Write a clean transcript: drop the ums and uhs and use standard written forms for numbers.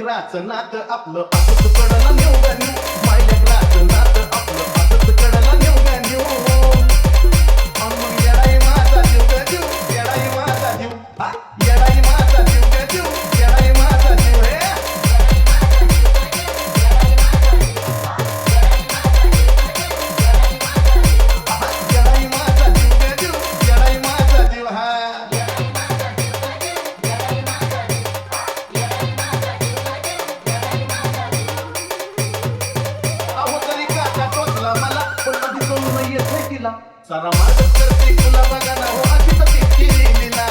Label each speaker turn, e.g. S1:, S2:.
S1: लेकराचं नात आपलं असंच कडला नेऊ गा नेऊ, माय लेकराचं नात आपलं असंच कडला नेऊ गा नेऊ. मग येडाई माझा जीव ग जीव, येडाई माझा जीव, येडाई माझा जीव ग जीव, येडाई माझा जीव हे. येडाई माझा जीव ग जीव, येडाई माझा जीव हा. अहो तरी काटा टोचला मला पण कधी कळून येत नाही तिला. सारा माझं करते तुला बघा ना हो अशी तर तिची लीला.